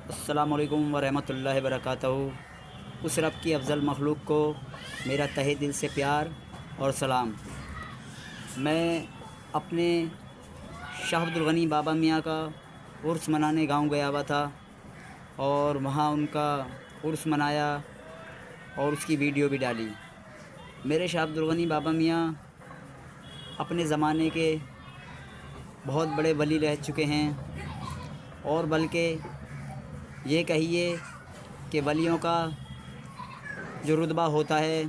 السلام علیکم ورحمۃ اللہ وبرکاتہ۔ اس رب کی افضل مخلوق کو میرا تہہ دل سے پیار اور سلام۔ میں اپنے شاہ عبد الغنی بابا میاں کا عرس منانے گاؤں گیا ہوا تھا اور وہاں ان کا عرس منایا اور اس کی ویڈیو بھی ڈالی۔ میرے شاہ عبد الغنی بابا میاں اپنے زمانے کے بہت بڑے ولی رہ چکے ہیں، اور بلکہ یہ کہیے کہ ولیوں کا جو رتبہ ہوتا ہے،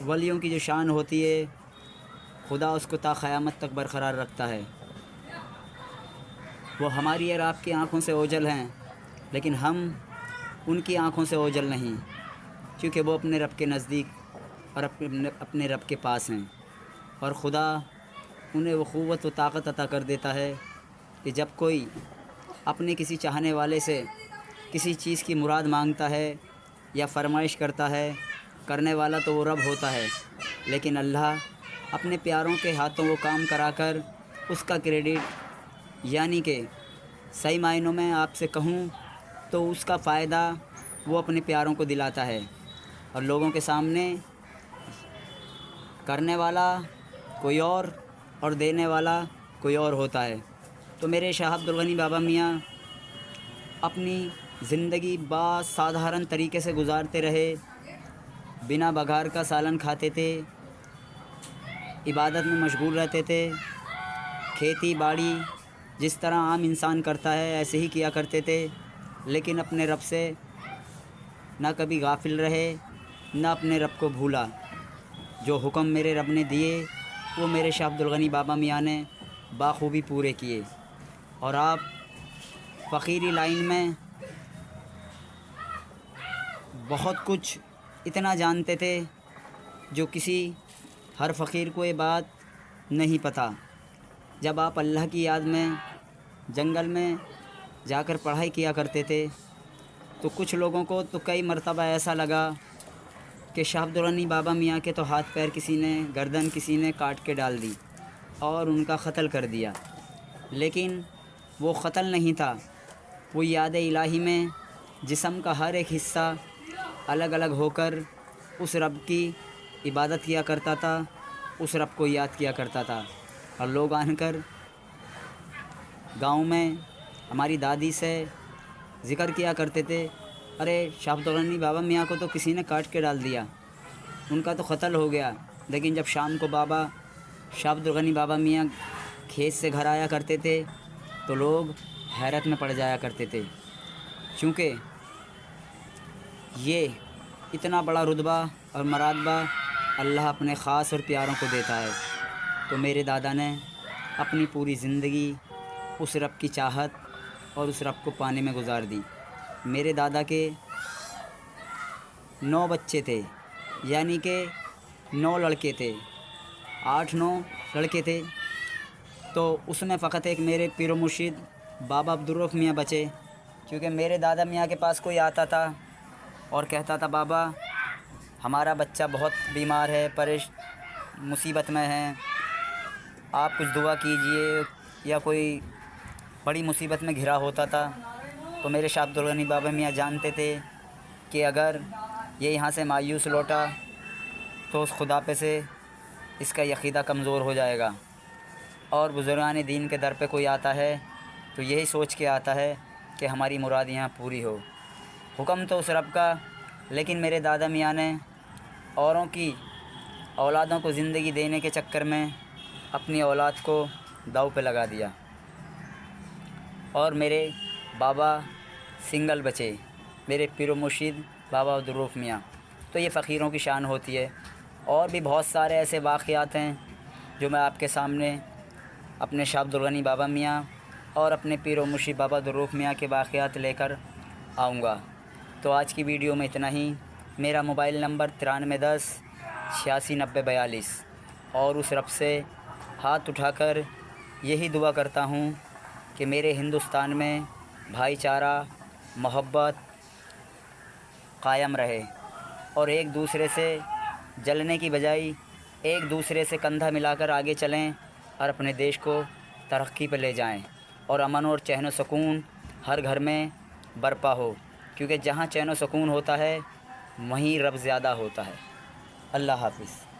ولیوں کی جو شان ہوتی ہے، خدا اس کو تا قیامت تک برقرار رکھتا ہے۔ وہ ہماری اور آپ کی آنکھوں سے اوجھل ہیں، لیکن ہم ان کی آنکھوں سے اوجھل نہیں، کیونکہ وہ اپنے رب کے نزدیک اور اپنے رب کے پاس ہیں، اور خدا انہیں وہ قوت و طاقت عطا کر دیتا ہے کہ جب کوئی اپنے کسی چاہنے والے سے کسی چیز کی مراد مانگتا ہے یا فرمائش کرتا ہے، کرنے والا تو وہ رب ہوتا ہے، لیکن اللہ اپنے پیاروں کے ہاتھوں وہ کام کرا کر اس کا کریڈٹ، یعنی کہ صحیح معنوں میں آپ سے کہوں تو اس کا فائدہ وہ اپنے پیاروں کو دلاتا ہے، اور لوگوں کے سامنے کرنے والا کوئی اور دینے والا کوئی اور ہوتا ہے۔ تو میرے شاہ عبد الغنی بابا میاں اپنی زندگی سادھارن طریقے سے گزارتے رہے، بنا بگھار کا سالن کھاتے تھے، عبادت میں مشغول رہتے تھے، کھیتی باڑی جس طرح عام انسان کرتا ہے ایسے ہی کیا کرتے تھے، لیکن اپنے رب سے نہ کبھی غافل رہے، نہ اپنے رب کو بھولا۔ جو حکم میرے رب نے دیے وہ میرے شاہ عبد الغنی بابا میاں نے بخوبی پورے کیے، اور آپ فقیری لائن میں بہت کچھ اتنا جانتے تھے جو کسی ہر فقیر کو یہ بات نہیں پتہ۔ جب آپ اللہ کی یاد میں جنگل میں جا کر پڑھائی کیا کرتے تھے تو کچھ لوگوں کو تو کئی مرتبہ ایسا لگا کہ شاہ عبد الغنی بابا میاں کے تو ہاتھ پیر کسی نے، گردن کسی نے کاٹ کے ڈال دی اور ان کا قتل کر دیا، لیکن وہ قتل نہیں تھا، وہ یاد الہی میں جسم کا ہر ایک حصہ الگ الگ ہو کر اس رب کی عبادت کیا کرتا تھا، اس رب کو یاد کیا کرتا تھا۔ اور لوگ آن کر گاؤں میں ہماری دادی سے ذکر کیا کرتے تھے، ارے شاہ عبد الغنی بابا میاں کو تو کسی نے کاٹ کے ڈال دیا، ان کا تو قتل ہو گیا۔ لیکن جب شام کو بابا شاہ عبد الغنی بابا میاں کھیت سے گھر آیا کرتے تھے تو لوگ حیرت میں پڑ جایا کرتے تھے، چونکہ یہ اتنا بڑا رتبہ اور مراتبہ اللہ اپنے خاص اور پیاروں کو دیتا ہے۔ تو میرے دادا نے اپنی پوری زندگی اس رب کی چاہت اور اس رب کو پانے میں گزار دی۔ میرے دادا کے 9 بچے تھے، یعنی کہ 9 لڑکے تھے، 8-9 لڑکے تھے، تو اس میں فقط ایک میرے پیر و مرشد بابا عبدالرؤف میاں بچے، کیونکہ میرے دادا میاں کے پاس کوئی آتا تھا اور کہتا تھا بابا ہمارا بچہ بہت بیمار ہے، مصیبت میں ہے، آپ کچھ دعا کیجئے، یا کوئی بڑی مصیبت میں گھرا ہوتا تھا، تو میرے شاہ عبد الغنی بابا میاں جانتے تھے کہ اگر یہ یہاں سے مایوس لوٹا تو اس خدا پہ سے اس کا عقیدہ کمزور ہو جائے گا، اور بزرگان دین کے در پہ کوئی آتا ہے تو یہی سوچ کے آتا ہے کہ ہماری مراد یہاں پوری ہو۔ حکم تو اس رب کا، لیکن میرے دادا میاں نے اوروں کی اولادوں کو زندگی دینے کے چکر میں اپنی اولاد کو داؤ پہ لگا دیا، اور میرے بابا سنگل بچے، میرے پیر و مرشد بابا عبدالرؤف میاں۔ تو یہ فقیروں کی شان ہوتی ہے، اور بھی بہت سارے ایسے واقعات ہیں جو میں آپ کے سامنے اپنے شاہ عبد الغنی بابا میاں اور اپنے پیر و مرشد بابا عبدالرؤف میاں کے واقعات لے کر آؤں گا۔ تو آج کی ویڈیو میں اتنا ہی۔ میرا موبائل نمبر 9310 869042، اور اس رب سے ہاتھ اٹھا کر یہی دعا کرتا ہوں کہ میرے ہندوستان میں بھائی چارہ، محبت قائم رہے، اور ایک دوسرے سے جلنے کی بجائے ایک دوسرے سے کندھا ملا کر آگے چلیں اور اپنے دیش کو ترقی پہ لے جائیں، اور امن اور چین و سکون ہر گھر میں برپا ہو، کیونکہ جہاں چین و سکون ہوتا ہے وہیں رب زیادہ ہوتا ہے۔ اللہ حافظ۔